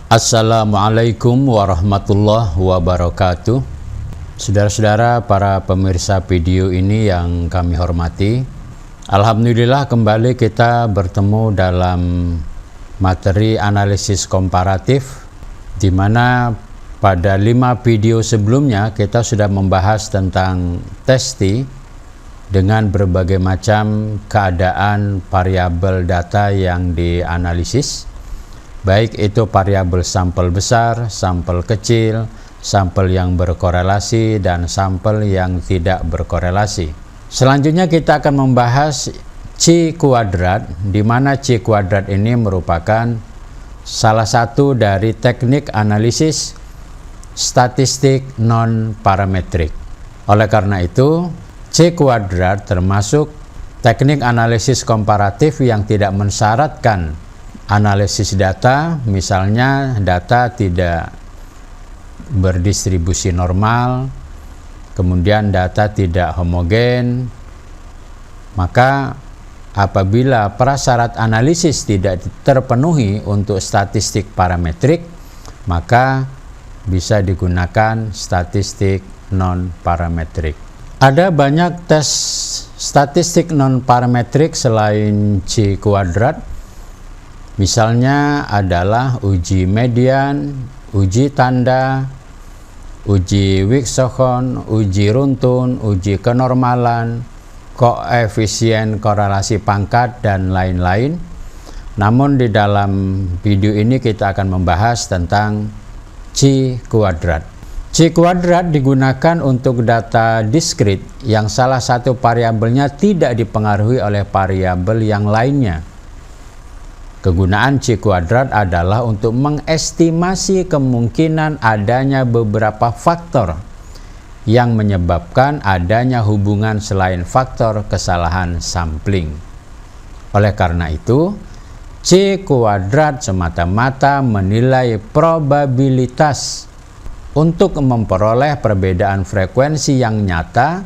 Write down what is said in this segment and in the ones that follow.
Assalamualaikum warahmatullahi wabarakatuh. Saudara-saudara para pemirsa video ini yang kami hormati, alhamdulillah kembali kita bertemu dalam materi analisis komparatif, di mana pada 5 video sebelumnya kita sudah membahas tentang testi dengan berbagai macam keadaan variabel data yang dianalisis, baik itu variabel sampel besar, sampel kecil, sampel yang berkorelasi, dan sampel yang tidak berkorelasi. Selanjutnya kita akan membahas C kuadrat, di mana C kuadrat ini merupakan salah satu dari teknik analisis statistik non-parametrik. Oleh karena itu, C kuadrat termasuk teknik analisis komparatif yang tidak mensyaratkan analisis data, misalnya data tidak berdistribusi normal, kemudian data tidak homogen. Maka apabila prasyarat analisis tidak terpenuhi untuk statistik parametrik, maka bisa digunakan statistik non-parametrik. Ada banyak tes statistik non-parametrik selain C kuadrat. Misalnya adalah uji median, uji tanda, uji Wicksohn, uji runtun, uji kenormalan, koefisien korelasi pangkat, dan lain-lain. Namun di dalam video ini kita akan membahas tentang C kuadrat. C kuadrat digunakan untuk data diskrit yang salah satu variabelnya tidak dipengaruhi oleh variabel yang lainnya. Kegunaan C kuadrat adalah untuk mengestimasi kemungkinan adanya beberapa faktor yang menyebabkan adanya hubungan selain faktor kesalahan sampling. Oleh karena itu, C kuadrat semata-mata menilai probabilitas untuk memperoleh perbedaan frekuensi yang nyata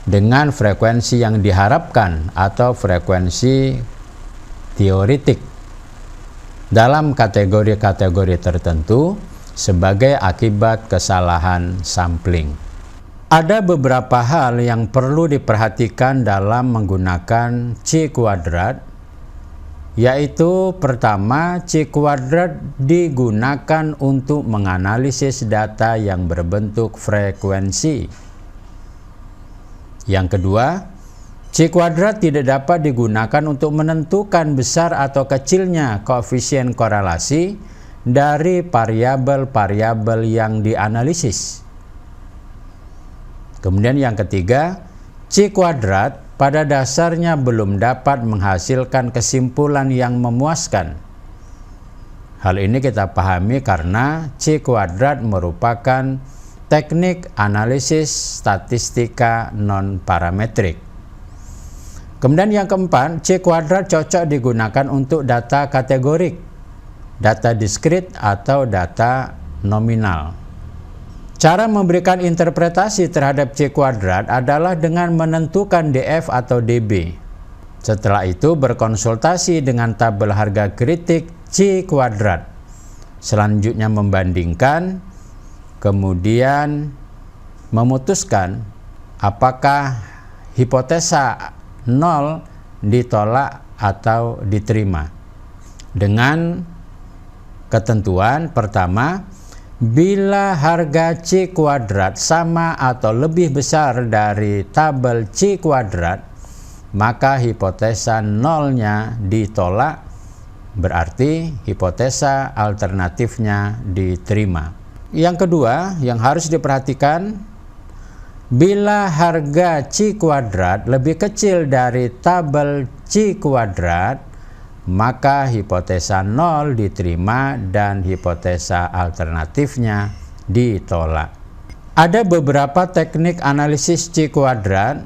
dengan frekuensi yang diharapkan atau frekuensi teoretik dalam kategori-kategori tertentu sebagai akibat kesalahan sampling. Ada beberapa hal yang perlu diperhatikan dalam menggunakan C kuadrat, yaitu pertama, C kuadrat digunakan untuk menganalisis data yang berbentuk frekuensi. Yang kedua, C kuadrat tidak dapat digunakan untuk menentukan besar atau kecilnya koefisien korelasi dari variabel-variabel yang dianalisis. Kemudian yang ketiga, C kuadrat pada dasarnya belum dapat menghasilkan kesimpulan yang memuaskan. Hal ini kita pahami karena C kuadrat merupakan teknik analisis statistika non-parametrik. Kemudian yang keempat, C kuadrat cocok digunakan untuk data kategorik, data diskrit, atau data nominal. Cara memberikan interpretasi terhadap C kuadrat adalah dengan menentukan DF atau DB. Setelah itu berkonsultasi dengan tabel harga kritik C kuadrat. Selanjutnya membandingkan, kemudian memutuskan apakah hipotesa 0 ditolak atau diterima. Dengan ketentuan pertama, bila harga C kuadrat sama atau lebih besar dari tabel C kuadrat, maka hipotesa 0-nya ditolak, berarti hipotesa alternatifnya diterima. Yang kedua yang harus diperhatikan, bila harga C kuadrat lebih kecil dari tabel C kuadrat, maka hipotesa 0 diterima dan hipotesa alternatifnya ditolak. Ada beberapa teknik analisis C kuadrat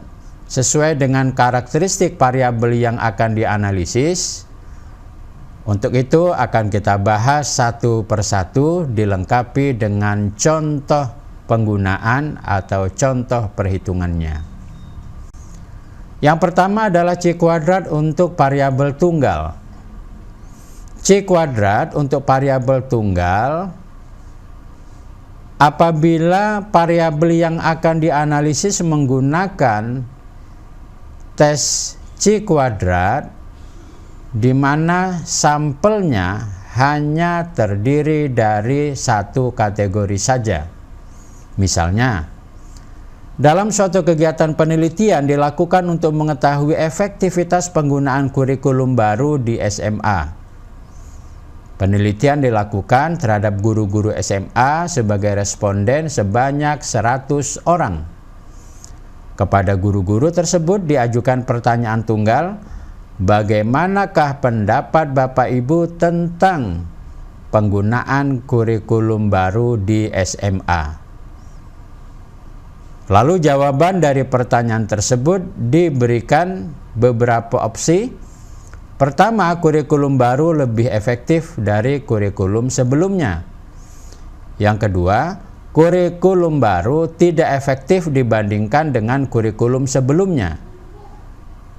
sesuai dengan karakteristik variabel yang akan dianalisis. Untuk itu akan kita bahas satu persatu, dilengkapi dengan contoh penggunaan atau contoh perhitungannya. Yang pertama adalah C kuadrat untuk variabel tunggal. C kuadrat untuk variabel tunggal apabila variabel yang akan dianalisis menggunakan tes C kuadrat di mana sampelnya hanya terdiri dari satu kategori saja. Misalnya, dalam suatu kegiatan penelitian dilakukan untuk mengetahui efektivitas penggunaan kurikulum baru di SMA. Penelitian dilakukan terhadap guru-guru SMA sebagai responden sebanyak 100 orang. Kepada guru-guru tersebut diajukan pertanyaan tunggal, bagaimanakah pendapat Bapak Ibu tentang penggunaan kurikulum baru di SMA? Lalu jawaban dari pertanyaan tersebut diberikan beberapa opsi. Pertama, kurikulum baru lebih efektif dari kurikulum sebelumnya. Yang kedua, kurikulum baru tidak efektif dibandingkan dengan kurikulum sebelumnya.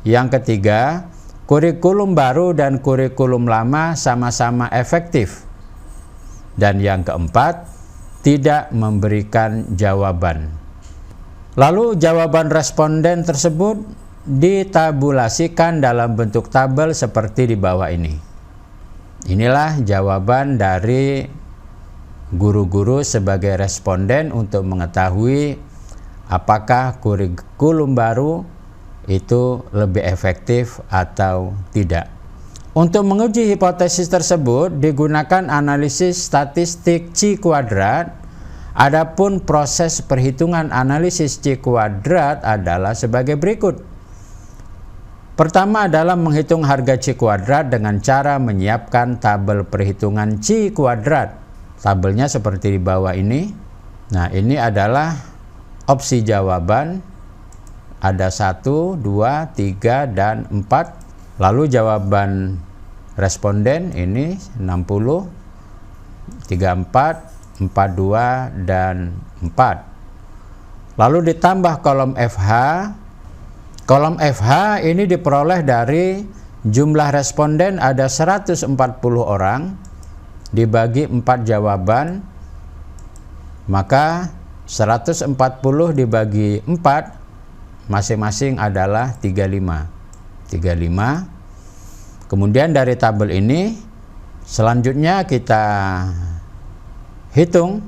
Yang ketiga, kurikulum baru dan kurikulum lama sama-sama efektif. Dan yang keempat, tidak memberikan jawaban. Lalu jawaban responden tersebut ditabulasikan dalam bentuk tabel seperti di bawah ini. Inilah jawaban dari guru-guru sebagai responden untuk mengetahui apakah kurikulum baru itu lebih efektif atau tidak. Untuk menguji hipotesis tersebut digunakan analisis statistik C kuadrat. Adapun proses perhitungan analisis C kuadrat adalah sebagai berikut. Pertama adalah menghitung harga C kuadrat dengan cara menyiapkan tabel perhitungan C kuadrat. Tabelnya seperti di bawah ini. Nah, ini adalah opsi jawaban. Ada 1, 2, 3, dan 4. Lalu jawaban responden ini 60, 34, 42, dan 4. Lalu ditambah kolom FH. Kolom FH ini diperoleh dari jumlah responden ada 140 orang dibagi 4 jawaban, maka 140 dibagi 4 masing-masing adalah 35. Kemudian dari tabel ini selanjutnya kita hitung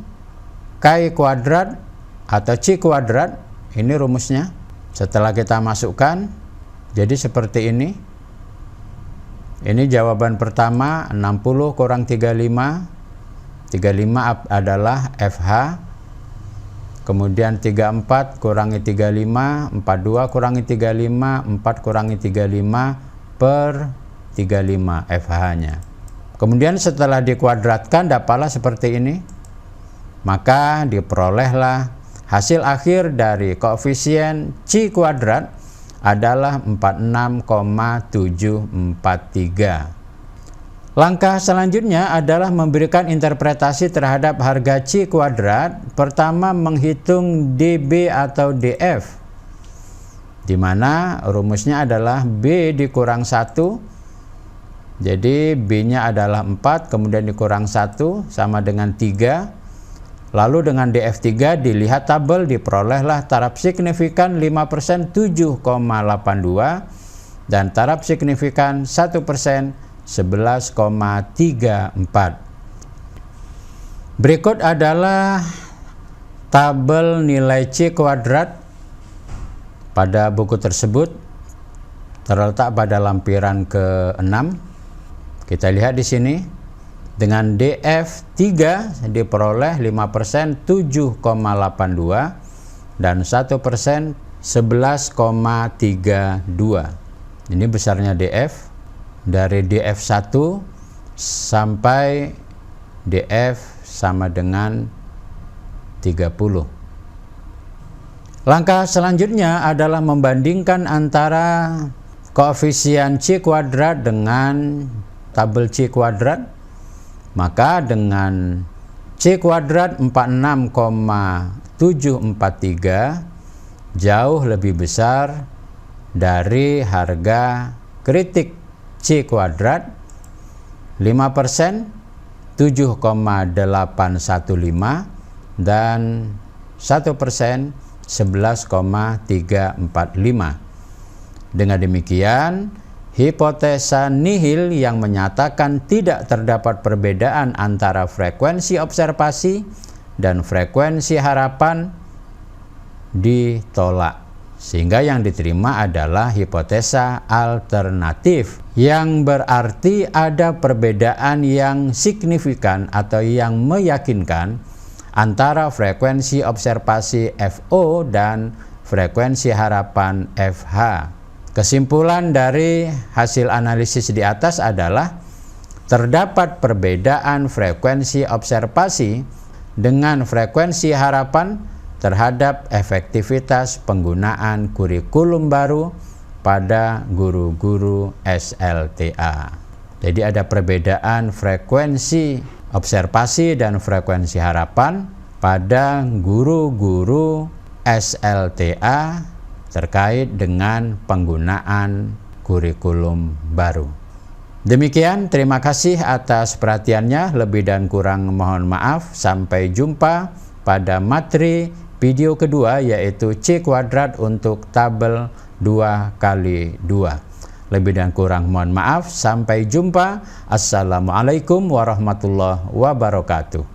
K kuadrat atau C kuadrat. Ini rumusnya. Setelah kita masukkan, jadi seperti ini. Ini jawaban pertama, 60 kurang 35. 35 adalah FH. Kemudian 34 kurangi 35, 42 kurangi 35, 4 kurangi 35 per 35 FH-nya. Kemudian setelah dikuadratkan dapatlah seperti ini. Maka diperolehlah hasil akhir dari koefisien C kuadrat adalah 46,743. Langkah selanjutnya adalah memberikan interpretasi terhadap harga C kuadrat. Pertama, menghitung DB atau DF, di mana rumusnya adalah B dikurang 1. Jadi B-nya adalah 4, kemudian dikurang 1 sama dengan 3. Lalu dengan DF3 dilihat tabel, diperolehlah taraf signifikan 5% 7,82 dan taraf signifikan 1% 11,34. Berikut adalah tabel nilai C kuadrat pada buku tersebut, terletak pada lampiran ke-6. Kita lihat di sini. Dengan DF3 diperoleh 5% 7,82 dan 1% 11,32. Ini besarnya DF. Dari DF1 sampai DF sama dengan 30. Langkah selanjutnya adalah membandingkan antara koefisien C kuadrat dengan tabel C kuadrat. Maka dengan C kuadrat 46,743 jauh lebih besar dari harga kritik C kuadrat 5% 7,815 dan 1% 11,345. Dengan demikian, hipotesa nihil yang menyatakan tidak terdapat perbedaan antara frekuensi observasi dan frekuensi harapan ditolak. Sehingga yang diterima adalah hipotesa alternatif, yang berarti ada perbedaan yang signifikan atau yang meyakinkan antara frekuensi observasi FO dan frekuensi harapan FH. Kesimpulan dari hasil analisis di atas adalah terdapat perbedaan frekuensi observasi dengan frekuensi harapan terhadap efektivitas penggunaan kurikulum baru pada guru-guru SLTA. Jadi ada perbedaan frekuensi observasi dan frekuensi harapan pada guru-guru SLTA terkait dengan penggunaan kurikulum baru. Demikian, terima kasih atas perhatiannya. Lebih dan kurang mohon maaf. Sampai jumpa pada materi video kedua, yaitu C kuadrat untuk tabel 2x2. Lebih dan kurang mohon maaf. Sampai jumpa. Assalamualaikum warahmatullahi wabarakatuh.